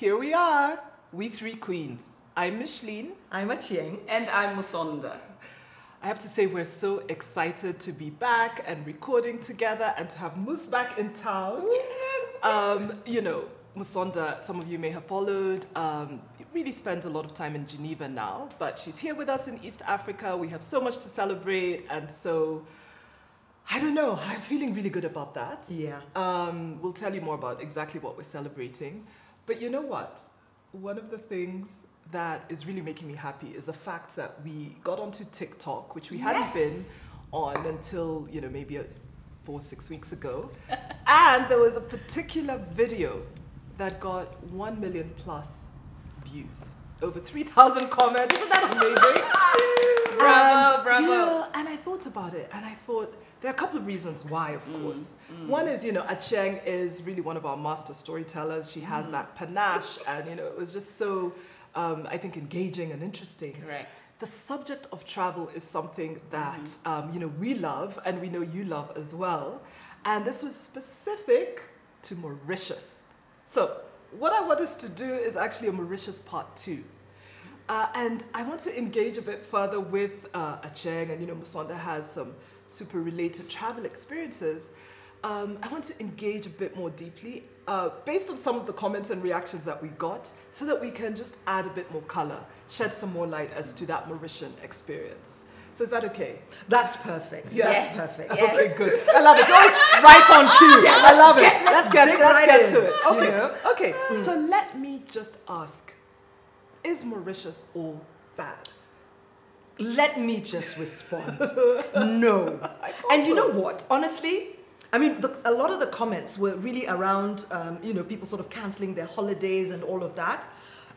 Here we are, we three queens. I'm Micheline. I'm Acheng. And I'm Musonda. I have to say we're so excited to be back and recording together and to have Mus back in town. Yes! You know, Musonda, some of you may have followed, really spends a lot of time in Geneva now, but she's here with us in East Africa. We have so much to celebrate, and so, I don't know, I'm feeling really good about that. Yeah. We'll tell you more about exactly what we're celebrating. But you know what? One of the things that is really making me happy is the fact that we got onto TikTok, which we hadn't been on until, you know, maybe 4-6 weeks ago. And there was a particular video that got 1 million plus views, over 3,000 comments. Isn't that amazing? Bravo, bravo. You know, and I thought about it, and I thought there are a couple of reasons why, of course. One is, you know, Acheng is really one of our master storytellers. She has that panache, and, you know, it was just so, I think, engaging and interesting. Correct. The subject of travel is something that, you know, we love, and we know you love as well. And this was specific to Mauritius. So what I want us to do is actually a Mauritius part 2. And I want to engage a bit further with Acheng, and, you know, Musonda has some super related travel experiences. I want to engage a bit more deeply based on some of the comments and reactions that we got, so that we can just add a bit more color, shed some more light as to that Mauritian experience. So is that okay? That's perfect. Yeah. That's Yes. perfect. Yes. Okay, good. I love it. It's always right on cue. Yeah, I love it. let's Let's dig get right to in, it. Okay. you know? Okay. So let me just ask, is Mauritius all bad? Let me just respond. No. And so. you know what? Honestly, I mean, a lot of the comments were really around, you know, people sort of cancelling their holidays and all of that.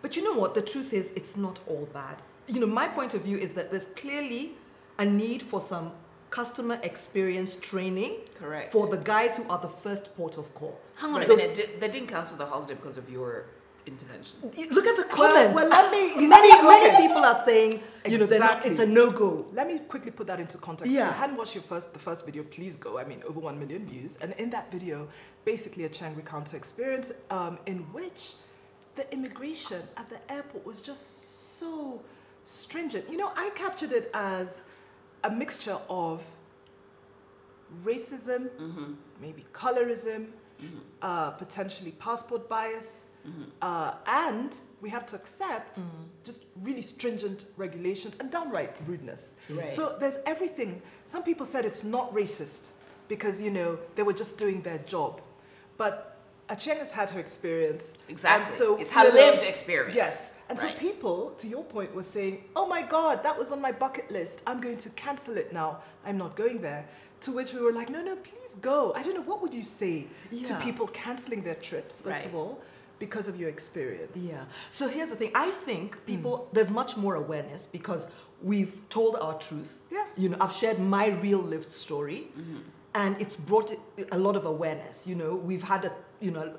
But you know what? The truth is, it's not all bad. You know, my point of view is that there's clearly a need for some customer experience training. Correct. For the guys who are the first port of call. Hang on a Those- minute. They didn't cancel the holiday because of your intervention. Look at the comments. Well, let me. You Many, see, okay. many people are saying, you know, Exactly. it's a no-go. Let me quickly put that into context. Yeah. If you hadn't watched the first video, please go. I mean, over 1 million views. And in that video, basically Acheng recounts her experience in which the immigration at the airport was just so stringent. You know, I captured it as a mixture of racism, maybe colorism, potentially passport bias, and we have to accept just really stringent regulations and downright rudeness. Right. So there's everything. Some people said it's not racist because, you know, they were just doing their job. But Acheng has had her experience. Exactly. And so, It's her you know, lived experience. Yes. And Right. so people, to your point, were saying, oh my God, that was on my bucket list. I'm going to cancel it now. I'm not going there. To which we were like, no, please go. I don't know, what would you say to Yeah. people canceling their trips, first of Right. all, because of your experience? Yeah. So here's the thing. I think people, there's much more awareness because we've told our truth. Yeah. You know, I've shared my real lived story, and it's brought a lot of awareness. You know,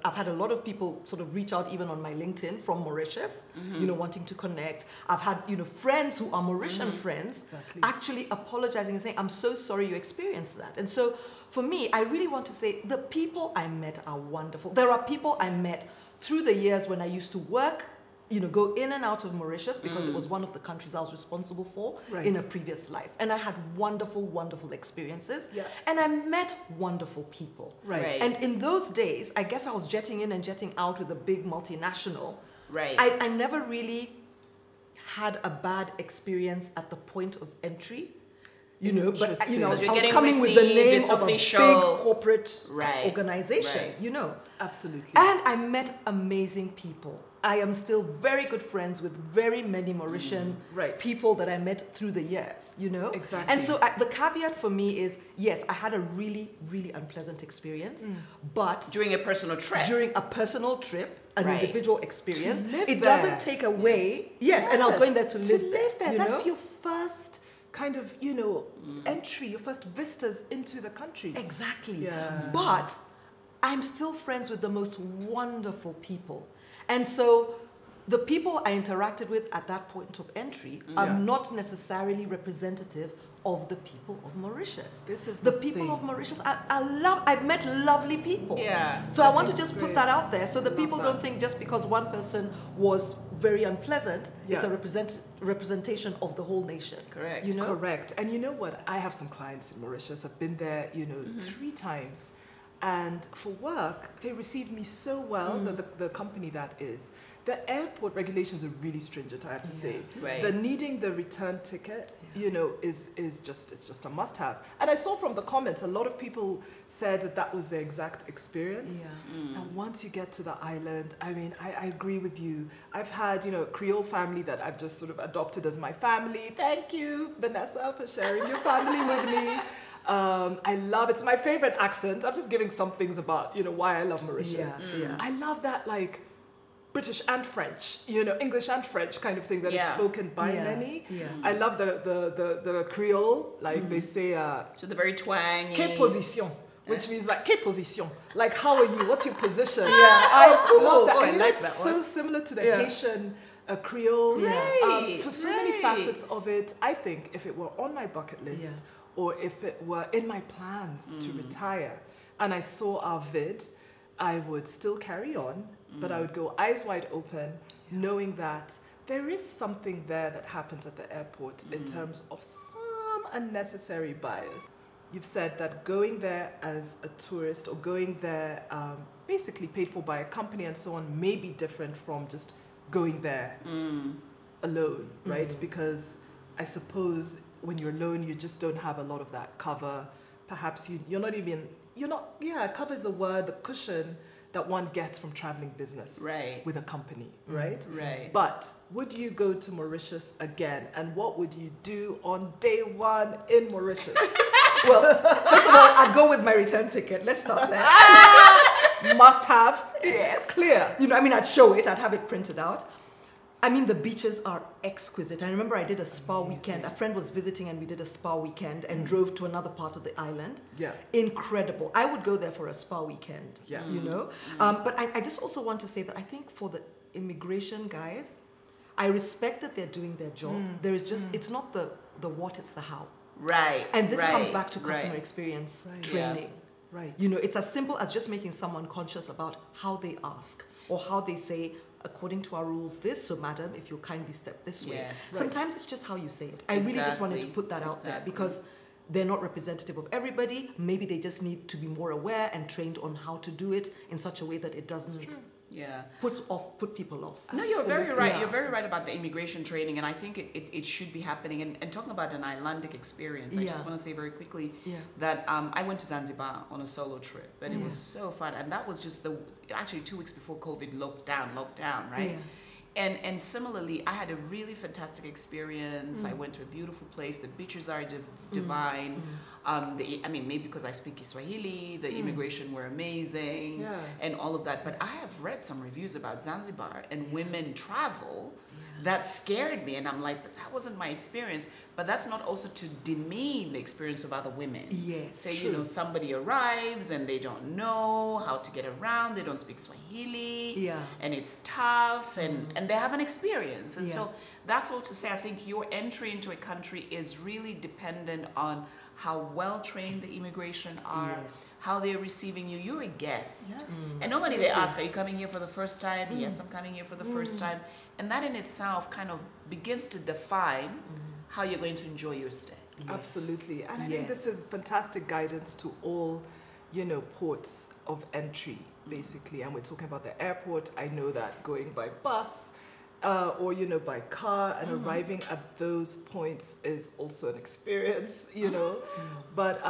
I've had a lot of people sort of reach out even on my LinkedIn from Mauritius, you know, wanting to connect. I've had, you know, friends who are Mauritian friends Exactly. actually apologizing and saying, I'm so sorry you experienced that. And so for me, I really want to say the people I met are wonderful. There are people I met through the years when I used to work, you know, go in and out of Mauritius because it was one of the countries I was responsible for Right. in a previous life. And I had wonderful, wonderful experiences. Yeah. And I met wonderful people. Right. And in those days, I guess I was jetting in and jetting out with a big multinational. Right. I never really had a bad experience at the point of entry. You know, but Interesting. you know, I Because you're was getting coming with the received, name it's of official. a big corporate Right. organization, Right. you know. Absolutely. And I met amazing people. I am still very good friends with very many Mauritian Right. people that I met through the years, you know? Exactly. And so the caveat for me is, yes, I had a really, really unpleasant experience, but During a personal trip. during a personal trip, an Right. individual experience, To live it there. doesn't take away, yes, and I was going there to live there. You That's know? your first kind of, you know, entry, your first vistas into the country. Exactly. Yeah. But I'm still friends with the most wonderful people. And so the people I interacted with at that point of entry are Yeah. not necessarily representative of the people of Mauritius. This is the the people thing. of Mauritius. I've met lovely people. Yeah. So I want to That's just great. put that out there so that Love people that. don't think just because one person was very unpleasant, Yeah. it's a representation of the whole nation. Correct. You know? Correct. And you know what? I have some clients in Mauritius. I've been there, 3 times. And for work, they received me so well, the company that is. The airport regulations are really stringent, I have to say. Right. The needing the return ticket, is just a must-have. And I saw from the comments, a lot of people said that was their exact experience. Yeah. And once you get to the island, I mean, I agree with you. I've had, a Creole family that I've just sort of adopted as my family. Thank you, Vanessa, for sharing your family with me. I love it's my favorite accent. I'm just giving some things about, why I love Mauritius. Yeah. I love that, like, British and French, English and French kind of thing that is spoken by many. Yeah. I love the Creole, like they say, So the very twangy. que position, which means like, que position? Like, how are you? What's your position? Oh, cool. Love that. Oh, I And like it's that so one. similar to the Yeah. Haitian Creole. Right, So many facets of it. I think if it were on my bucket list or if it were in my plans to retire and I saw our vid, I would still carry on, but I would go eyes wide open, knowing that there is something there that happens at the airport in terms of some unnecessary bias. You've said that going there as a tourist or going there basically paid for by a company and so on may be different from just going there alone, right? Because I suppose when you're alone, you just don't have a lot of that cover. Perhaps cover is a word, the cushion that one gets from traveling business with a company, right? Right. But would you go to Mauritius again? And what would you do on day 1 in Mauritius? Well, first of all, I'd go with my return ticket. Let's start there. Must have. Yes. Clear. I'd show it. I'd have it printed out. I mean, the beaches are exquisite. I remember I did a spa weekend. A friend was visiting and we did a spa weekend and drove to another part of the island. Yeah. Incredible. I would go there for a spa weekend, Yeah. But I just also want to say that I think for the immigration guys, I respect that they're doing their job. There is just, it's not the what, it's the how. Right. And this right, comes back to customer right. experience Right. training. Right. It's as simple as just making someone conscious about how they ask or how they say, according to our rules, this, so madam, if you'll kindly step this way. Yes. Right. Sometimes it's just how you say it. I really just wanted to put that out there because they're not representative of everybody. Maybe they just need to be more aware and trained on how to do it in such a way that it doesn't put people off. No, you're very right. Yeah. You're very right about the immigration training, and I think it should be happening. And talking about an Icelandic experience, I just want to say very quickly that I went to Zanzibar on a solo trip, and it was so fun. And that was just actually 2 weeks before COVID lockdown, right? Yeah. And similarly, I had a really fantastic experience. I went to a beautiful place. The beaches are divine. Maybe because I speak Kiswahili, the immigration were amazing, and all of that. But I have read some reviews about Zanzibar and women travel that scared me, and I'm like, but that wasn't my experience. But that's not also to demean the experience of other women. Yes, Say, true. somebody arrives and they don't know how to get around, they don't speak Swahili, and it's tough, and they have an experience. And so that's all to say, I think your entry into a country is really dependent on how well trained the immigration are, how they're receiving you. You're a guest. And normally they ask, are you coming here for the first time? Yes, I'm coming here for the first time. And that in itself kind of begins to define how you're going to enjoy your stay. Yes. Absolutely. And I think this is fantastic guidance to all, ports of entry, basically. And we're talking about the airport. I know that going by bus or, by car and arriving at those points is also an experience, But,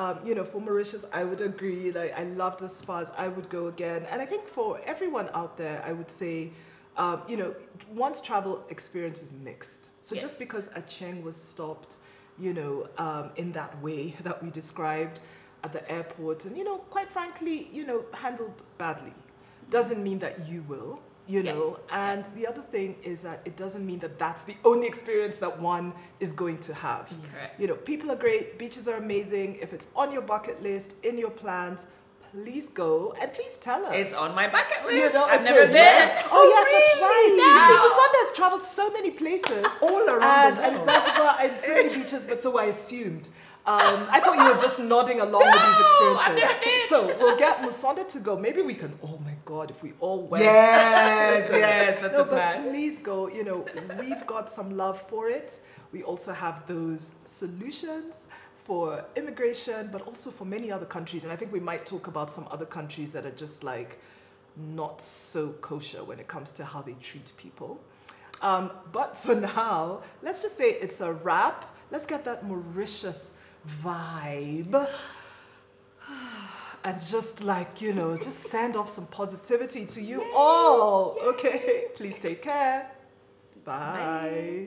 for Mauritius, I would agree. Like, I love the spas. I would go again. And I think for everyone out there, I would say, one's travel experience is mixed. So just because a Cheng was stopped, in that way that we described at the airport and, quite frankly, handled badly, doesn't mean that you will, And the other thing is that it doesn't mean that that's the only experience that one is going to have. Correct. People are great, beaches are amazing. If it's on your bucket list, in your plans, please go and please tell us. It's on my bucket list. I've never been. Oh, yes, that's right. No. You see, Lusanda has traveled so many places. All around the and world. Zanzibar and so many beaches, but so I assumed. I thought you were just nodding along with these experiences. I've never been. So we'll get Musonda to go. Maybe we can, oh my God, if we all went. Yes, yes, that's a But plan. please go. You know, we've got some love for it. We also have those solutions for immigration, but also for many other countries. And I think we might talk about some other countries that are just like not so kosher when it comes to how they treat people. But for now, let's just say it's a wrap. Let's get that Mauritius vibe. And just like, you know, just send off some positivity to you all. Okay, please take care. Bye.